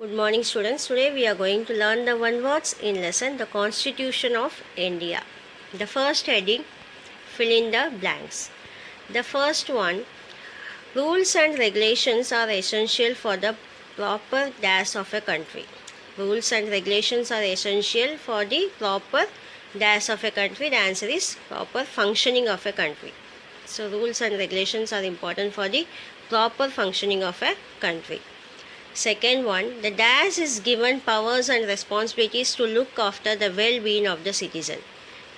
Good morning students. Today we are going to learn the one words in lesson the Constitution of India. The first heading, fill in the blanks. The first one, rules and regulations are essential for the proper dash of a country. Rules and regulations are essential for the proper dash of a country. The answer is proper functioning of a country. So rules and regulations are important for the proper functioning of a country. Second one, the dash is given powers and responsibilities to look after the well-being of the citizen.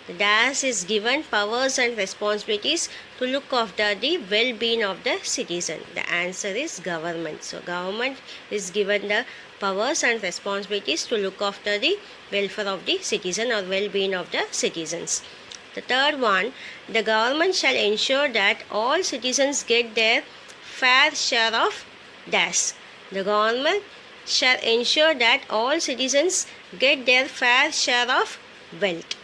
The dash is given powers and responsibilities to look after the well-being of the citizen. The answer is government. So government is given the powers and responsibilities to look after the welfare of the citizen or well-being of the citizens. The third one, the government shall ensure that all citizens get their fair share of dash. The government shall ensure that all citizens get their fair share of wealth.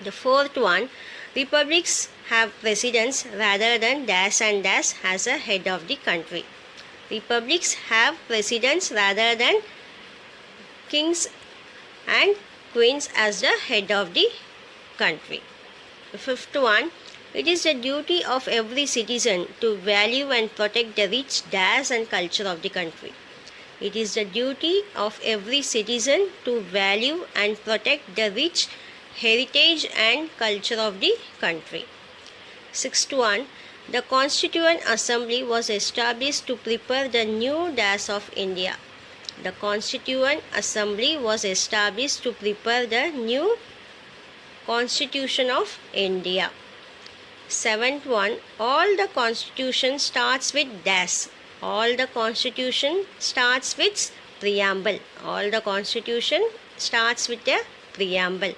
The fourth one, republics have presidents rather than dash and dash as a head of the country. Republics have presidents rather than kings and queens as the head of the country. The fifth one, it is the duty of every citizen to value and protect the rich dash and culture of the country. It is the duty of every citizen to value and protect the rich heritage and culture of the country. Sixth one, the Constituent Assembly was established to prepare the new dash of India. The Constituent Assembly was established to prepare the new Constitution of India. Seventh one, all the constitution starts with dash. All the constitution starts with preamble. All the constitution starts with a preamble.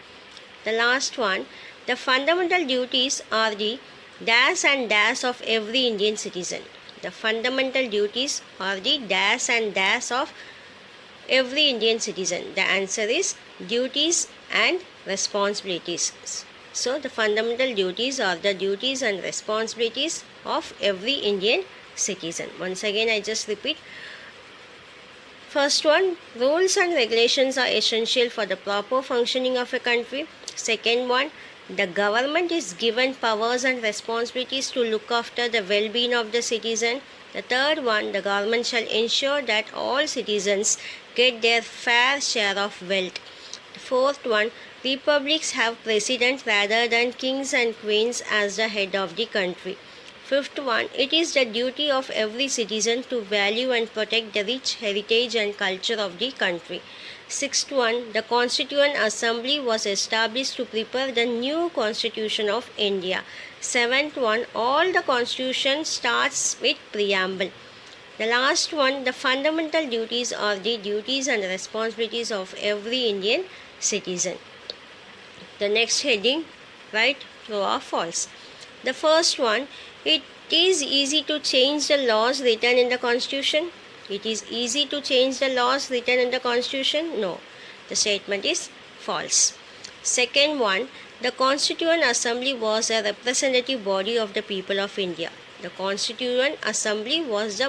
The last one, the fundamental duties are the dash and dash of every Indian citizen. The fundamental duties are the dash and dash of every Indian citizen. The answer is duties and responsibilities. So the fundamental duties are the duties and responsibilities of every Indian citizen. Once again I just repeat. First one, rules and regulations are essential for the proper functioning of a country. Second one, the government is given powers and responsibilities to look after the well-being of the citizen. The third one, the government shall ensure that all citizens get their fair share of wealth. The fourth one, republics have presidents rather than kings and queens as the head of the country. Fifth one, it is the duty of every citizen to value and protect the rich heritage and culture of the country. Sixth one, the Constituent Assembly was established to prepare the new Constitution of India. Seventh one, all the constitution starts with preamble. The last one, the fundamental duties are the duties and responsibilities of every Indian citizen. The next heading, right, true or false. The first one, it is easy to change the laws written in the Constitution. It is easy to change the laws written in the Constitution. No, the statement is false. Second one, the Constituent Assembly was a representative body of the people of India. The Constituent Assembly was a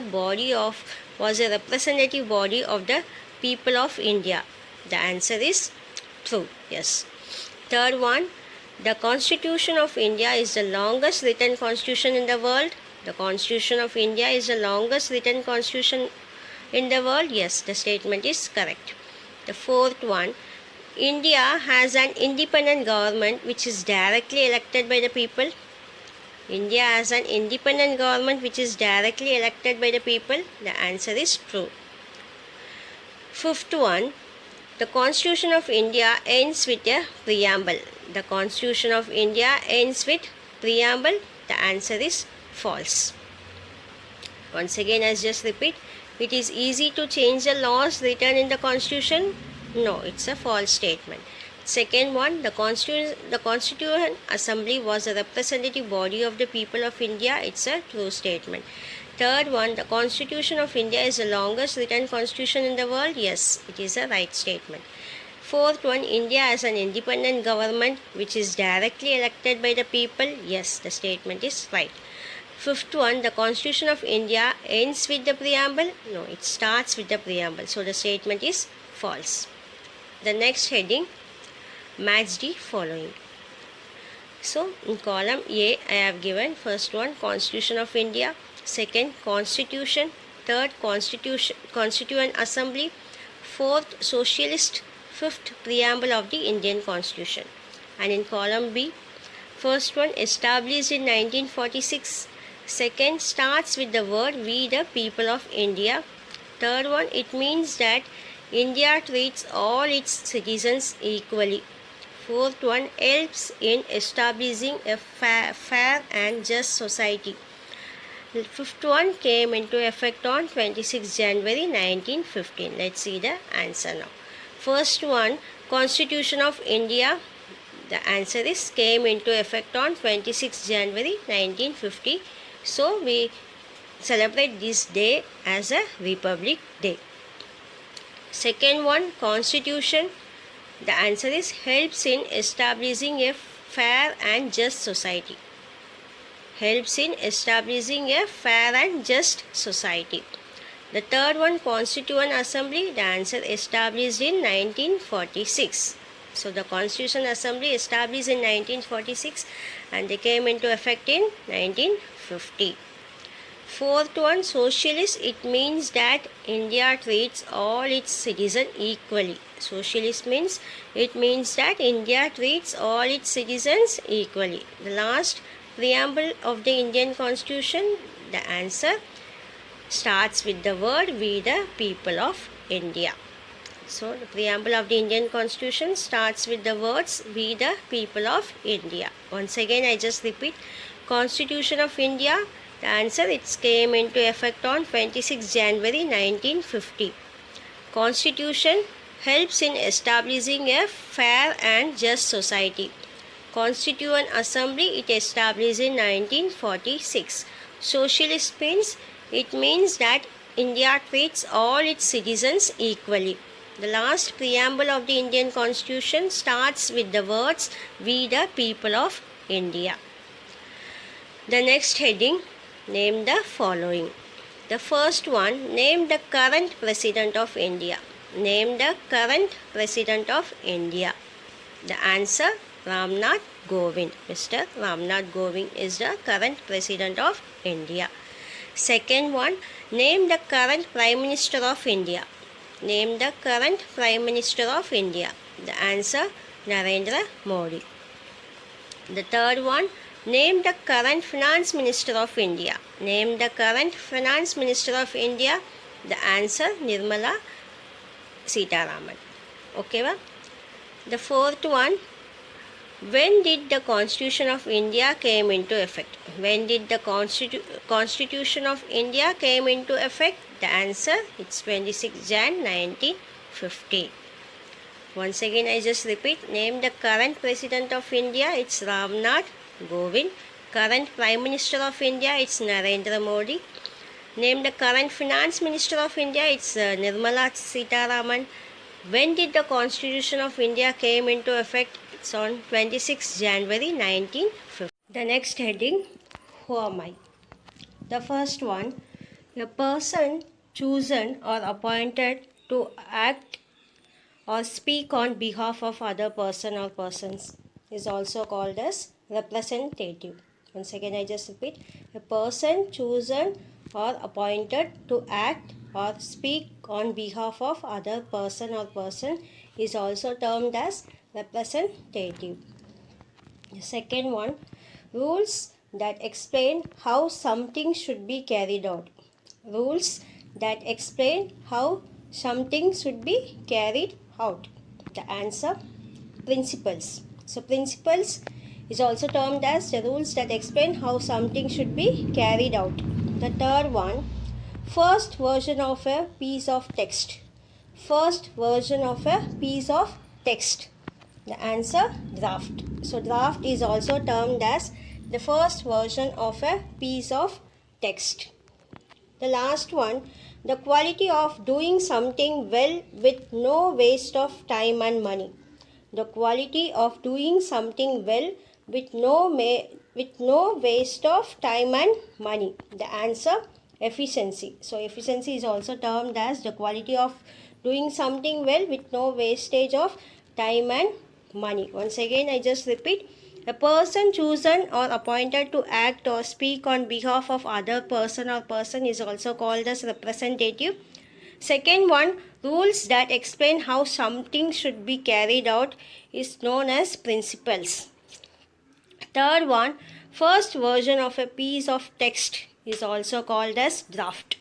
representative body of the people of India. The answer is true. Yes. Third one, the Constitution of India is the longest written constitution in the world. The Constitution of India is the longest written constitution in the world. Yes, the statement is correct. The fourth one, India has an independent government which is directly elected by the people. India has an independent government which is directly elected by the people. The answer is true. Fifth one, the Constitution of India ends with a preamble. The Constitution of India ends with preamble. The answer is false. Once again I just repeat. It is easy to change the laws written in the Constitution. No, it's a false statement. Second one, the Constituent Assembly was a representative body of the people of India. It's a true statement. Third one, the Constitution of India is the longest written constitution in the world. Yes, it is a right statement. Fourth one, India has an independent government which is directly elected by the people. Yes, the statement is right. Fifth one, the Constitution of India ends with the preamble. No, it starts with the preamble. So the statement is false. The next heading, match the following. So in column A, I have given first one, Constitution of India, second, Constitution, third, Constituent Assembly, fourth, Socialist, fifth, Preamble of the Indian Constitution. And in column B, first one, established in 1946, second, starts with the word we the people of India, third one, it means that India treats all its citizens equally, fourth one, helps in establishing a fair and just society. The fifth one came into effect on 26 January 1915. Let's see the answer now. First one, Constitution of India. The answer is came into effect on 26 January 1950. So we celebrate this day as a Republic Day. Second one, Constitution. The answer is helps in establishing a fair and just society. Helps in establishing a fair and just society. The third one, Constituent Assembly. The answer established in 1946. So the Constitution Assembly established in 1946 and they came into effect in 1950. Fourth one, Socialist. It means that India treats all its citizens equally. Socialist means it means that India treats all its citizens equally. The last, Preamble of the Indian Constitution. The answer starts with the word we the people of India. So the preamble of the Indian Constitution starts with the words we the people of India. Once again I just repeat, Constitution of India. The answer, it came into effect on 26 January 1950. Constitution helps in establishing a fair and just society. Constituent Assembly, it established in 1946. Socialist means it means that India treats all its citizens equally. The last, Preamble of the Indian Constitution starts with the words we the people of India. The next heading, name the following. The first one, name the current President of India. Name the current President of India. The answer, Ramnath Kovind. Mr. Ramnath Kovind is the current President of India. Second one, name the current Prime Minister of India. Name the current Prime Minister of India. The answer, Narendra Modi. The third one, name the current Finance Minister of India. Name the current Finance Minister of India. The answer, Nirmala Sitharaman. Okay, va? The fourth one, when did the Constitution of India came into effect? When did the Constitution of India came into effect? The answer, it's 26 Jan 1950. Once again I just repeat, name the current President of India, it's Ramnath Kovind. Current Prime Minister of India, it's Narendra Modi. Name the current Finance Minister of India, it's Nirmala Sitharaman. When did the Constitution of India came into effect? It's on 26 January 1950. The next heading, who am I? The first one, a person chosen or appointed to act or speak on behalf of other person or persons is also called as representative. Once again I just repeat, a person chosen or appointed to act or speak on behalf of other person or person is also termed as representative. The second one, rules that explain how something should be carried out. Rules that explain how something should be carried out. The answer, principles. So principles is also termed as the rules that explain how something should be carried out. The third one, first version of a piece of text. First version of a piece of text. The answer, draft. So draft is also termed as the first version of a piece of text. The last one, the quality of doing something well with no waste of time and money. The quality of doing something well with no waste of time and money. The answer, efficiency. So efficiency is also termed as the quality of doing something well with no wastage of time and money. Once again, I just repeat, a person chosen or appointed to act or speak on behalf of other person or person is also called as representative. Second one, rules that explain how something should be carried out is known as principles. Third one, first version of a piece of text is also called as draft.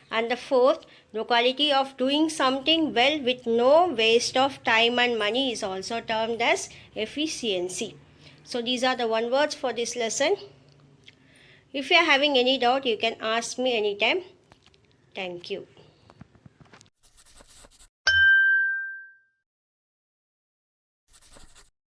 And the fourth, the quality of doing something well with no waste of time and money is also termed as efficiency. So these are the one words for this lesson. If you are having any doubt, you can ask me anytime. Thank you.